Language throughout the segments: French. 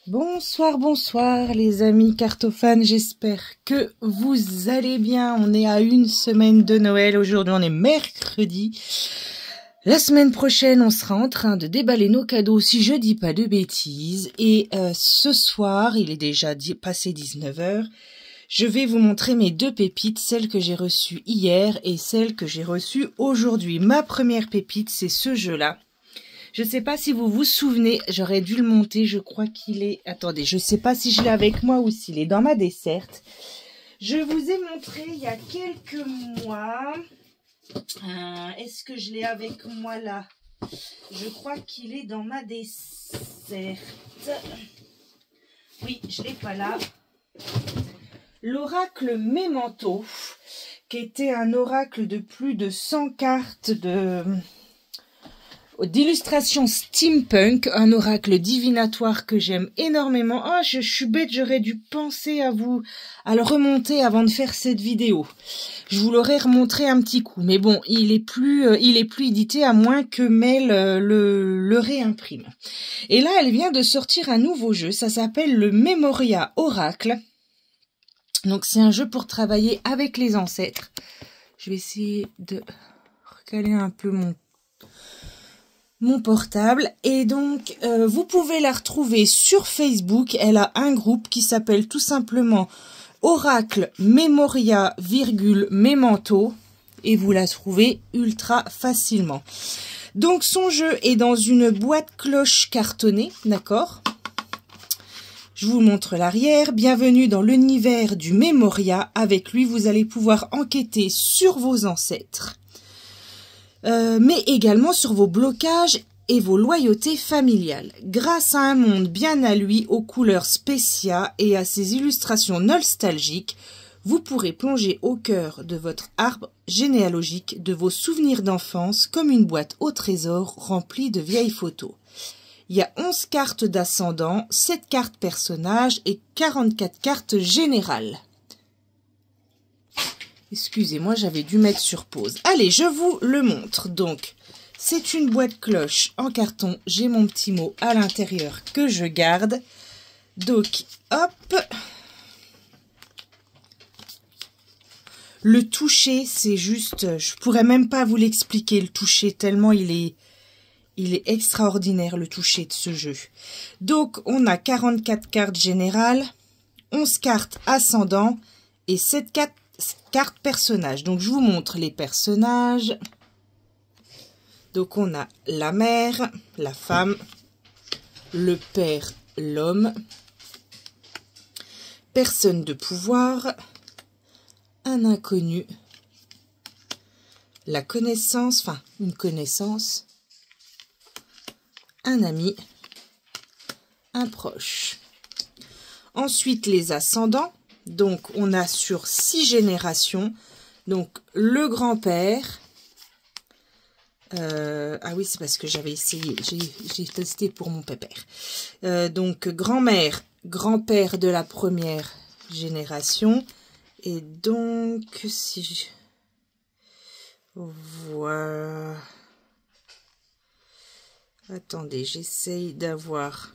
Bonsoir, bonsoir les amis cartophanes, j'espère que vous allez bien. On est à une semaine de Noël, aujourd'hui on est mercredi. La semaine prochaine on sera en train de déballer nos cadeaux si je dis pas de bêtises. Et ce soir, il est déjà passé 19 h, je vais vous montrer mes deux pépites, celle que j'ai reçue hier et celle que j'ai reçue aujourd'hui. Ma première pépite, c'est ce jeu-là. Je ne sais pas si vous vous souvenez, j'aurais dû le monter, je crois qu'il est... Attendez, je ne sais pas si je l'ai avec moi ou s'il est dans ma desserte. Je vous ai montré il y a quelques mois. Est-ce que je l'ai avec moi là? Je crois qu'il est dans ma desserte. Oui, je ne l'ai pas là. L'oracle Memento, qui était un oracle de plus de 100 cartes d'illustration steampunk, un oracle divinatoire que j'aime énormément. Oh, je suis bête, j'aurais dû penser à le remonter avant de faire cette vidéo. Je vous l'aurais remontré un petit coup, mais bon, il est plus édité à moins que Mel le réimprime. Et là, elle vient de sortir un nouveau jeu, ça s'appelle le Memoria Oracle. Donc c'est un jeu pour travailler avec les ancêtres. Je vais essayer de recaler un peu mon portable, et donc vous pouvez la retrouver sur Facebook. Elle a un groupe qui s'appelle tout simplement Oracle Memoria Memento et vous la trouvez ultra facilement. Donc son jeu est dans une boîte cloche cartonnée, d'accord? Je vous montre l'arrière. Bienvenue dans l'univers du Memoria. Avec lui, vous allez pouvoir enquêter sur vos ancêtres. Mais également sur vos blocages et vos loyautés familiales. Grâce à un monde bien à lui, aux couleurs spéciales et à ses illustrations nostalgiques, vous pourrez plonger au cœur de votre arbre généalogique, de vos souvenirs d'enfance, comme une boîte au trésor remplie de vieilles photos. Il y a 11 cartes d'ascendant, 7 cartes personnages et 44 cartes générales. Excusez-moi, j'avais dû mettre sur pause. Allez, je vous le montre. Donc, c'est une boîte cloche en carton. J'ai mon petit mot à l'intérieur que je garde. Donc, hop. Le toucher, c'est juste... Je pourrais même pas vous l'expliquer, le toucher, tellement il est extraordinaire, le toucher de ce jeu. Donc, on a 44 cartes générales, 11 cartes ascendants et 7 cartes personnages. Donc je vous montre les personnages. Donc on a la mère, la femme, le père, l'homme, personne de pouvoir, un inconnu, la connaissance, enfin une connaissance, un ami, un proche. Ensuite les ascendants. Donc, on a sur 6 générations, donc le grand-père, ah oui, c'est parce que j'avais essayé, j'ai testé pour mon pépère, donc grand-mère, grand-père de la première génération, et donc, si je... Voilà. Attendez, j'essaye d'avoir...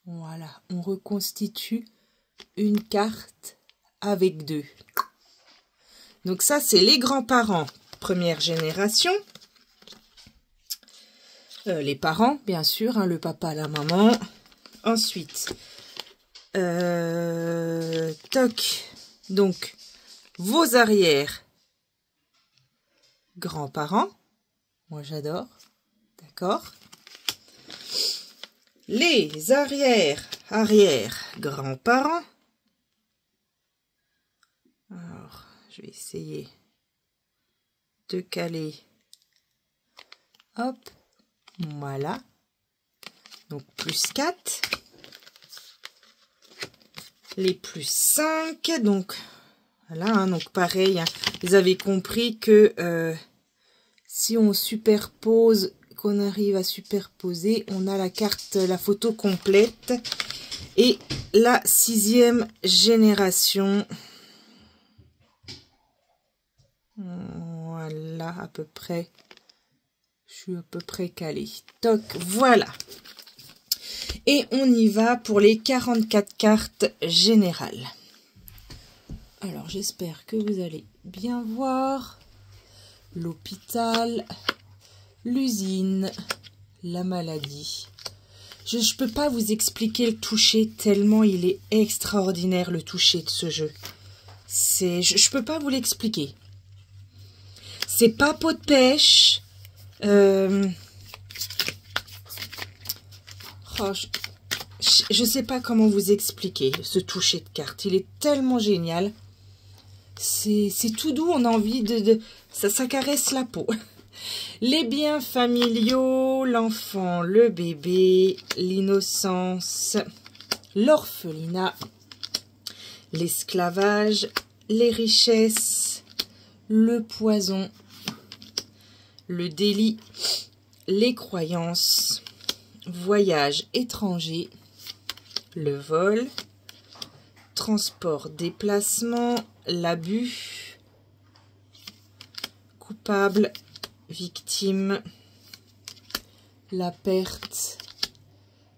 Voilà, on reconstitue une carte avec 2. Donc ça, c'est les grands-parents, première génération. Les parents, bien sûr, hein, le papa, la maman. Ensuite, toc, donc vos arrières, grands-parents. Moi, j'adore. D'accord. Les arrière grands-parents. Alors, je vais essayer de caler. Hop, voilà. Donc, plus 4. Les plus 5. Donc, voilà, hein, donc pareil. Hein, vous avez compris que si on superpose, qu'on arrive à superposer, on a la carte, la photo complète. Et la 6e génération. Voilà, à peu près. Je suis à peu près calée. Toc, voilà. Et on y va pour les 44 cartes générales. Alors j'espère que vous allez bien voir. L'hôpital, l'usine, la maladie. Je ne peux pas vous expliquer le toucher tellement il est extraordinaire le toucher de ce jeu. Je peux pas vous l'expliquer. C'est pas pot de pêche. Je sais pas comment vous expliquer ce toucher de carte. Il est tellement génial. C'est tout doux. On a envie ça caresse la peau. Les biens familiaux, l'enfant, le bébé, l'innocence, l'orphelinat, l'esclavage, les richesses, le poison, le délit, les croyances, voyage étranger, le vol, transport, déplacement, l'abus, coupable, victime, la perte,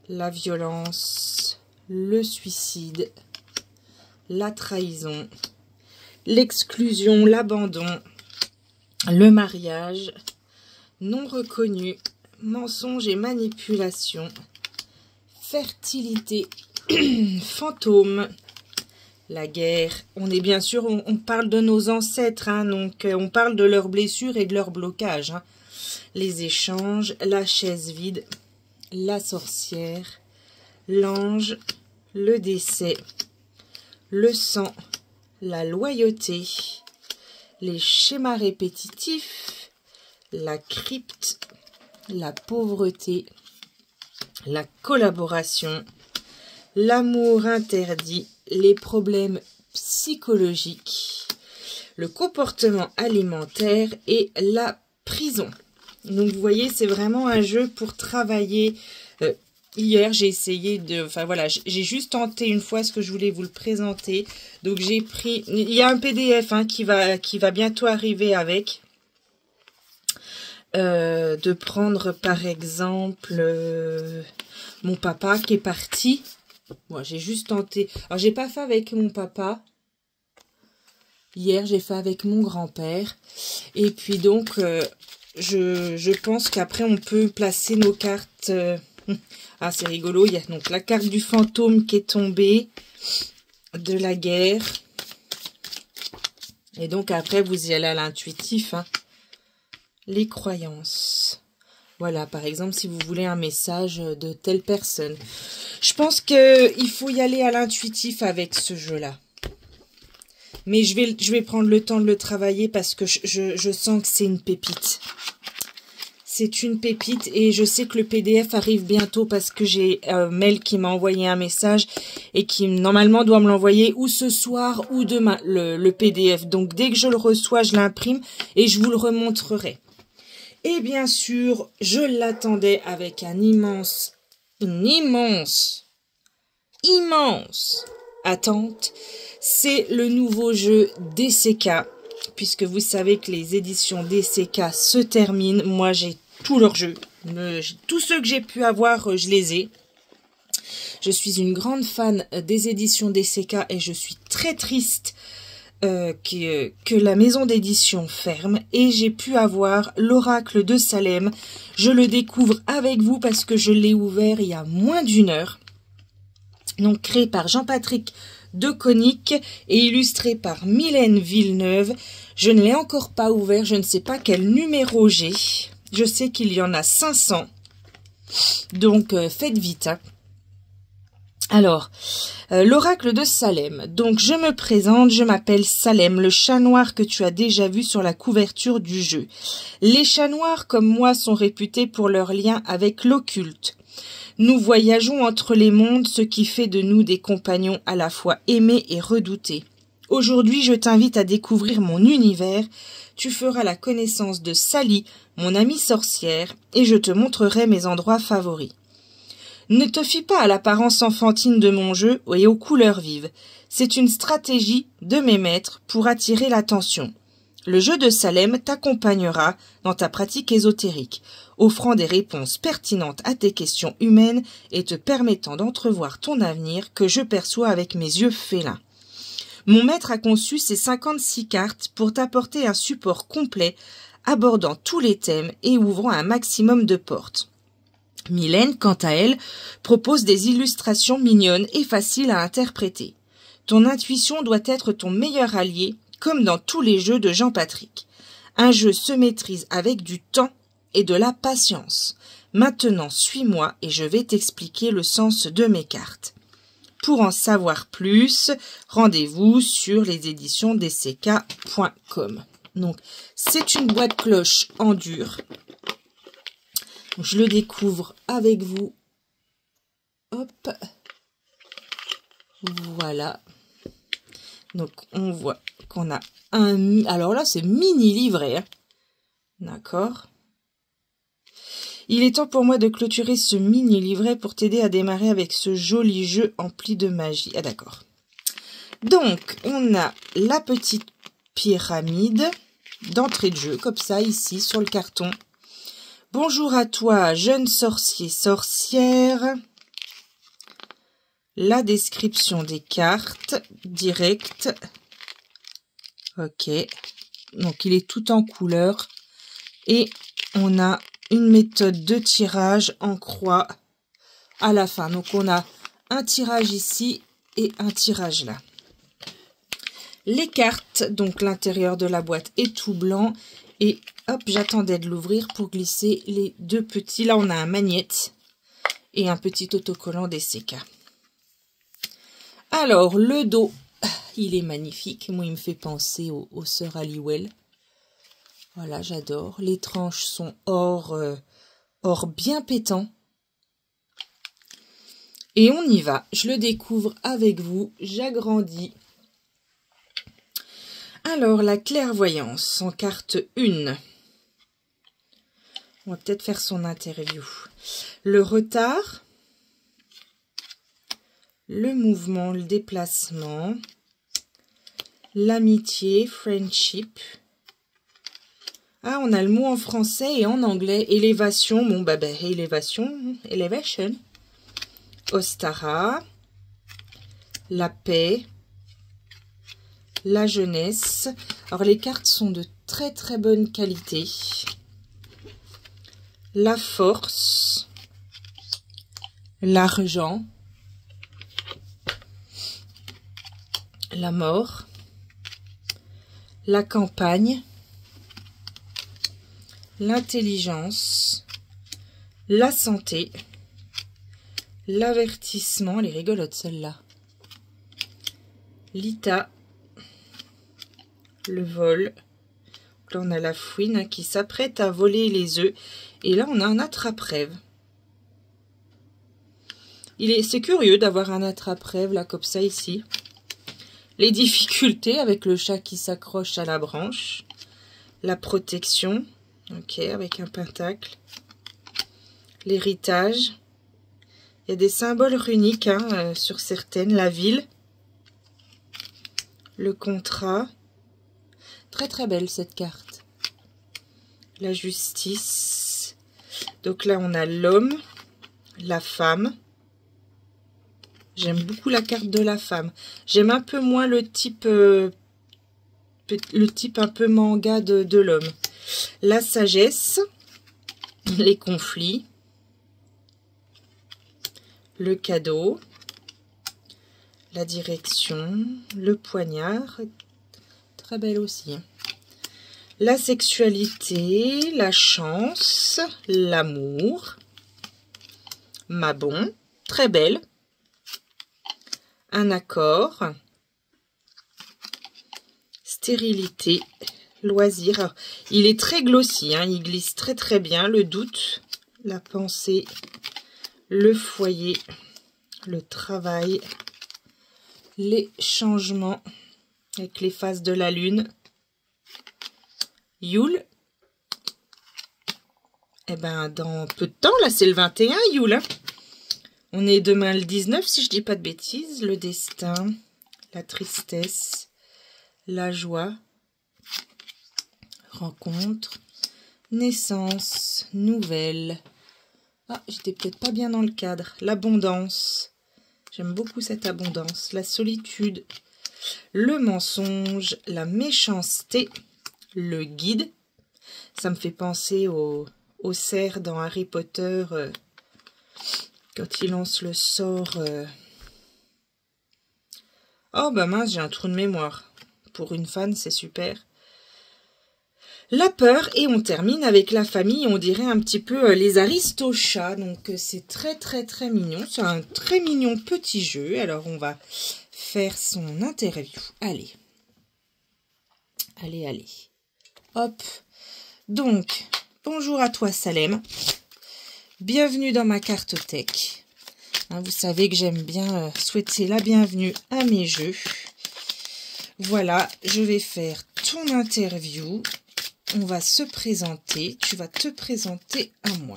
la violence, le suicide, la trahison, l'exclusion, l'abandon, le mariage, non reconnu, mensonge et manipulation, fertilité, fantôme, la guerre. On est bien sûr, on parle de nos ancêtres, hein, donc on parle de leurs blessures et de leurs blocages. Hein. Les échanges, la chaise vide, la sorcière, l'ange, le décès, le sang, la loyauté, les schémas répétitifs, la crypte, la pauvreté, la collaboration, l'amour interdit, les problèmes psychologiques, le comportement alimentaire et la prison. Donc vous voyez, c'est vraiment un jeu pour travailler. Hier, j'ai essayé de... Enfin voilà, j'ai juste tenté une fois ce que je voulais vous le présenter. Donc j'ai pris... Il y a un PDF hein, qui va bientôt arriver avec. De prendre par exemple mon papa qui est parti. Moi, j'ai juste tenté. Alors, j'ai pas fait avec mon papa. Hier, j'ai fait avec mon grand-père. Et puis donc, je pense qu'après, on peut placer nos cartes. Ah, c'est rigolo. Il y a donc la carte du fantôme qui est tombée. De la guerre. Et donc, après, vous y allez à l'intuitif. Hein. Les croyances. Voilà, par exemple, si vous voulez un message de telle personne. Je pense qu'il faut y aller à l'intuitif avec ce jeu-là. Mais je vais prendre le temps de le travailler parce que je sens que c'est une pépite. C'est une pépite et je sais que le PDF arrive bientôt parce que j'ai Mel qui m'a envoyé un message et qui normalement doit me l'envoyer ou ce soir ou demain, le PDF. Donc dès que je le reçois, je l'imprime et je vous le remontrerai. Et bien sûr, je l'attendais avec une immense attente. C'est le nouveau jeu DCK, puisque vous savez que les éditions DCK se terminent. Moi, j'ai tous leurs jeux. Tous ceux que j'ai pu avoir, je les ai. Je suis une grande fan des éditions DCK et je suis très triste que la maison d'édition ferme et j'ai pu avoir l'Oracle de Salem. Je le découvre avec vous parce que je l'ai ouvert il y a moins d'1 heure. Donc créé par Jean-Patrick Deconic et illustré par Mylène Villeneuve. Je ne l'ai encore pas ouvert, je ne sais pas quel numéro j'ai. Je sais qu'il y en a 500. Donc faites vite. Hein. Alors, l'oracle de Salem. Donc, je me présente, je m'appelle Salem, le chat noir que tu as déjà vu sur la couverture du jeu. Les chats noirs, comme moi, sont réputés pour leur lien avec l'occulte. Nous voyageons entre les mondes, ce qui fait de nous des compagnons à la fois aimés et redoutés. Aujourd'hui, je t'invite à découvrir mon univers. Tu feras la connaissance de Sally, mon amie sorcière, et je te montrerai mes endroits favoris. Ne te fie pas à l'apparence enfantine de mon jeu et aux couleurs vives. C'est une stratégie de mes maîtres pour attirer l'attention. Le jeu de Salem t'accompagnera dans ta pratique ésotérique. offrant des réponses pertinentes à tes questions humaines et te permettant d'entrevoir ton avenir que je perçois avec mes yeux félins. Mon maître a conçu ces 56 cartes pour t'apporter un support complet abordant tous les thèmes et ouvrant un maximum de portes. Mylène, quant à elle, propose des illustrations mignonnes et faciles à interpréter. Ton intuition doit être ton meilleur allié, comme dans tous les jeux de Jean-Patrick. Un jeu se maîtrise avec du temps et de la patience. Maintenant, suis-moi et je vais t'expliquer le sens de mes cartes. Pour en savoir plus, rendez-vous sur les éditions dck.com. Donc, c'est une boîte cloche en dur. Je le découvre avec vous. Hop. Voilà. Donc, on voit qu'on a un... Alors là, c'est mini livret. Hein. D'accord. Il est temps pour moi de clôturer ce mini livret pour t'aider à démarrer avec ce joli jeu empli de magie. Ah, d'accord. Donc, on a la petite pyramide d'entrée de jeu, comme ça, ici, sur le carton. Bonjour à toi, jeune sorcier, sorcière. La description des cartes, direct. Ok. Donc, il est tout en couleur. Et on a une méthode de tirage en croix à la fin. Donc, on a un tirage ici et un tirage là. Les cartes, donc l'intérieur de la boîte est tout blanc. Et hop, j'attendais de l'ouvrir pour glisser les deux petits. Là, on a un magnète et un petit autocollant DCK. Alors, le dos, il est magnifique. Moi, il me fait penser aux sœurs Halliwell. Voilà, j'adore. Les tranches sont or bien pétant. Et on y va. Je le découvre avec vous. J'agrandis. Alors, la clairvoyance en carte 1. On va peut-être faire son interview. Le retard. Le mouvement, le déplacement. L'amitié, friendship. Ah, on a le mot en français et en anglais. Élévation, bon, élévation, elevation. Ostara. La paix. La jeunesse. Alors, les cartes sont de très très bonne qualité. La force. L'argent. La mort. La campagne. L'intelligence. La santé. L'avertissement. Elle est rigolote celle-là. L'ITA. Le vol. Là, on a la fouine qui s'apprête à voler les œufs. Et là, on a un attrape-rêve. C'est curieux d'avoir un attrape-rêve, là, comme ça, ici. Les difficultés avec le chat qui s'accroche à la branche. La protection. Ok, avec un pentacle. L'héritage. Il y a des symboles runiques sur certaines. La ville. Le contrat. Très très belle cette carte. La justice. Donc là on a l'homme, la femme. J'aime beaucoup la carte de la femme. J'aime un peu moins le type un peu manga de l'homme. La sagesse. Les conflits. Le cadeau. La direction. Le poignard. Très belle aussi. La sexualité, la chance, l'amour. Mabon, très belle. Un accord. Stérilité, loisir. Alors, il est très glossy, il glisse très très bien. Le doute, la pensée, le foyer, le travail, les changements. Avec les phases de la lune. Yule. Eh ben, dans peu de temps, là, c'est le 21, Yule. On est demain le 19, si je dis pas de bêtises. Le destin, la tristesse, la joie, rencontre, naissance, nouvelle. Ah, j'étais peut-être pas bien dans le cadre. L'abondance. J'aime beaucoup cette abondance. La solitude, le mensonge, la méchanceté, le guide. Ça me fait penser au cerf dans Harry Potter quand il lance le sort. Oh bah mince, j'ai un trou de mémoire. Pour une fan, c'est super. La peur, et on termine avec la famille, on dirait un petit peu les Aristochats, donc c'est très très très mignon, c'est un très mignon petit jeu. Alors on va faire son interview, allez, hop, donc bonjour à toi Salem, bienvenue dans ma cartothèque, hein, vous savez que j'aime bien souhaiter la bienvenue à mes jeux. Voilà, je vais faire ton interview. On va se présenter. Tu vas te présenter à moi.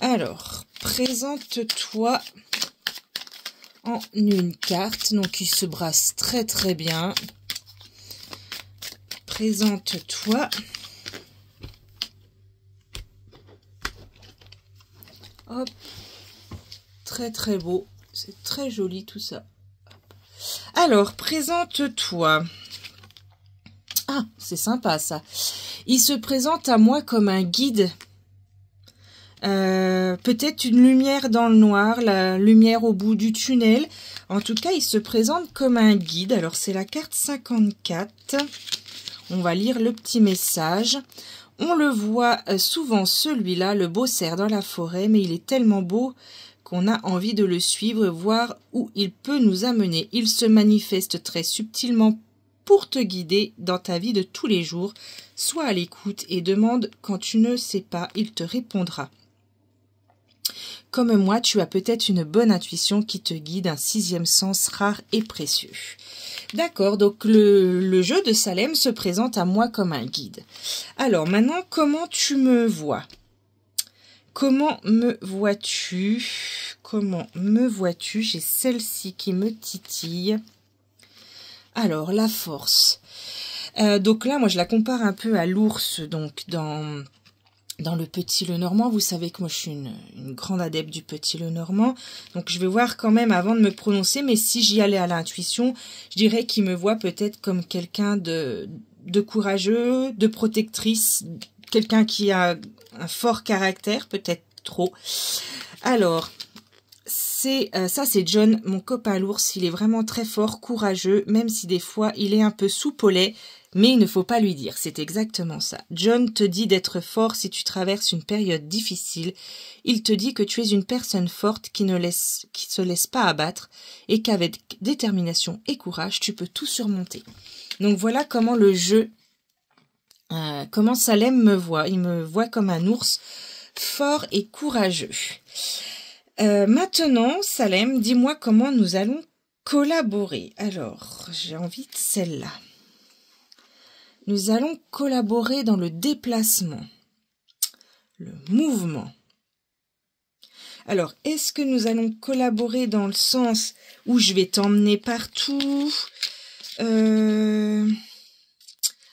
Alors, présente-toi en une carte. Donc, il se brasse très très bien. Présente-toi. Hop. Très très beau. C'est très joli tout ça. Alors, présente-toi. Ah, c'est sympa ça. Il se présente à moi comme un guide. Peut-être une lumière dans le noir, la lumière au bout du tunnel. En tout cas, il se présente comme un guide. Alors, c'est la carte 54. On va lire le petit message. On le voit souvent celui-là, le beau cerf dans la forêt, mais il est tellement beau qu'on a envie de le suivre, voir où il peut nous amener. Il se manifeste très subtilement pour te guider dans ta vie de tous les jours. Sois à l'écoute et demande quand tu ne sais pas, il te répondra. Comme moi, tu as peut-être une bonne intuition qui te guide, un sixième sens rare et précieux. D'accord, donc le jeu de Salem se présente à moi comme un guide. Alors maintenant, comment tu me vois? Comment me vois-tu? Comment me vois-tu? J'ai celle-ci qui me titille. Alors, la force. Donc là, moi, je la compare un peu à l'ours, donc dans le Petit Lenormand. Vous savez que moi, je suis une grande adepte du Petit Lenormand. Donc, je vais voir quand même avant de me prononcer, mais si j'y allais à l'intuition, je dirais qu'il me voit peut-être comme quelqu'un de courageux, de protectrice, quelqu'un qui a un fort caractère, peut-être trop. Alors, ça c'est John, mon copain l'ours. Il est vraiment très fort, courageux, même si des fois il est un peu soupolé, mais il ne faut pas lui dire, c'est exactement ça. John te dit d'être fort si tu traverses une période difficile. Il te dit que tu es une personne forte qui se laisse pas abattre et qu'avec détermination et courage, tu peux tout surmonter. Donc voilà comment le jeu, comment Salem me voit. Il me voit comme un ours fort et courageux. Maintenant, Salem, dis-moi comment nous allons collaborer. Alors, j'ai envie de celle-là. Nous allons collaborer dans le déplacement, le mouvement. Alors, est-ce que nous allons collaborer dans le sens où je vais t'emmener partout?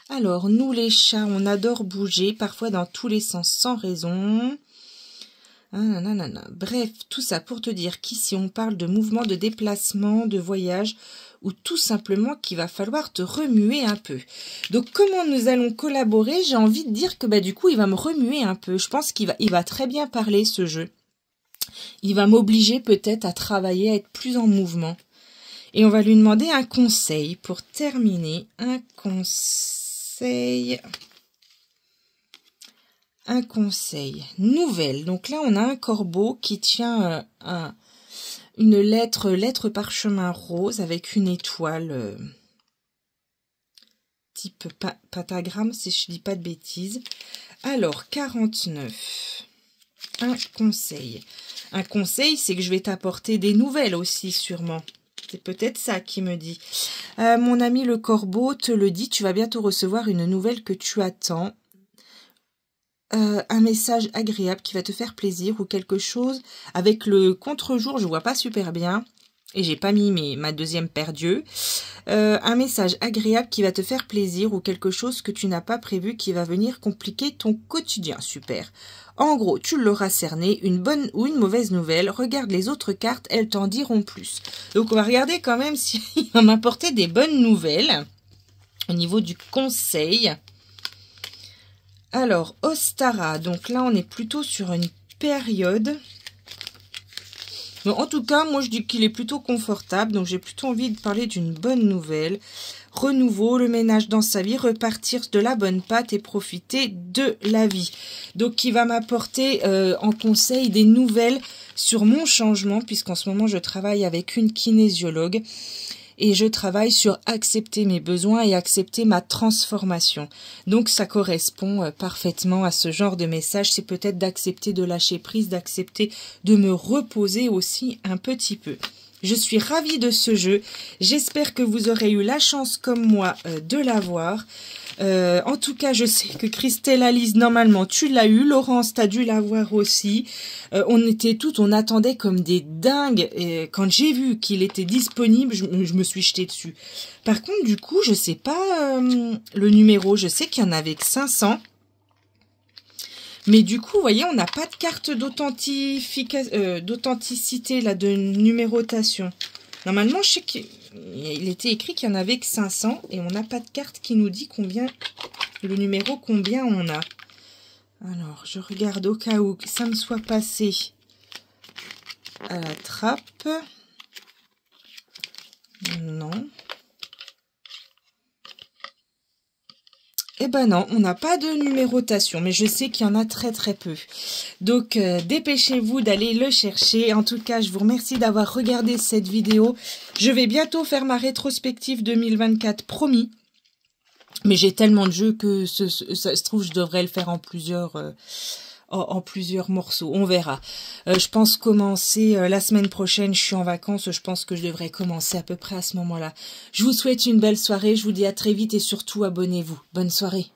Alors, nous les chats, on adore bouger, parfois dans tous les sens sans raison. Bref, tout ça pour te dire qu'ici on parle de mouvement, de déplacement, de voyage, ou tout simplement qu'il va falloir te remuer un peu. Donc comment nous allons collaborer? J'ai envie de dire que du coup il va me remuer un peu. Je pense qu'il va très bien parler ce jeu. Il va m'obliger peut-être à travailler, à être plus en mouvement. Et on va lui demander un conseil pour terminer. Un conseil. Un conseil. Nouvelle. Donc là, on a un corbeau qui tient une lettre parchemin rose avec une étoile type pentagramme, si je dis pas de bêtises. Alors, 49. Un conseil. Un conseil, c'est que je vais t'apporter des nouvelles aussi, sûrement. C'est peut-être ça qui me dit. Mon ami le corbeau te le dit, tu vas bientôt recevoir une nouvelle que tu attends. Un message agréable qui va te faire plaisir ou quelque chose avec le contre-jour, je vois pas super bien. Et j'ai pas mis ma deuxième paire d'yeux. Un message agréable qui va te faire plaisir ou quelque chose que tu n'as pas prévu qui va venir compliquer ton quotidien. Super. En gros, tu l'auras cerné, une bonne ou une mauvaise nouvelle. Regarde les autres cartes, elles t'en diront plus. Donc on va regarder quand même s'il va m'apporter des bonnes nouvelles au niveau du conseil. Alors, Ostara, donc là on est plutôt sur une période... Bon, en tout cas, moi je dis qu'il est plutôt confortable, donc j'ai plutôt envie de parler d'une bonne nouvelle. Renouveau, le ménage dans sa vie, repartir de la bonne pâte et profiter de la vie. Donc qui va m'apporter en conseil des nouvelles sur mon changement, puisqu'en ce moment je travaille avec une kinésiologue. Et je travaille sur accepter mes besoins et accepter ma transformation. Donc ça correspond parfaitement à ce genre de message. C'est peut-être d'accepter de lâcher prise, d'accepter de me reposer aussi un petit peu. Je suis ravie de ce jeu. J'espère que vous aurez eu la chance comme moi de l'avoir. En tout cas, je sais que Christelle Alice, normalement, tu l'as eu. Laurence, t'as dû l'avoir aussi. On attendait comme des dingues. Et quand j'ai vu qu'il était disponible, je me suis jetée dessus. Par contre, du coup, je sais pas le numéro. Je sais qu'il y en avait que 500. Mais du coup, vous voyez, on n'a pas de carte d'authenticité, là, de numérotation. Normalement, je sais qu'il était écrit qu'il y en avait que 500 et on n'a pas de carte qui nous dit combien, le numéro, combien on a. Alors, je regarde au cas où ça me soit passé à la trappe. Non. Eh ben non, on n'a pas de numérotation, mais je sais qu'il y en a très très peu. Donc dépêchez-vous d'aller le chercher. En tout cas, je vous remercie d'avoir regardé cette vidéo. Je vais bientôt faire ma rétrospective 2024, promis. Mais j'ai tellement de jeux que ça se trouve, je devrais le faire en plusieurs morceaux. On verra. Je pense commencer la semaine prochaine. Je suis en vacances. Je pense que je devrais commencer à peu près à ce moment-là. Je vous souhaite une belle soirée. Je vous dis à très vite et surtout abonnez-vous. Bonne soirée.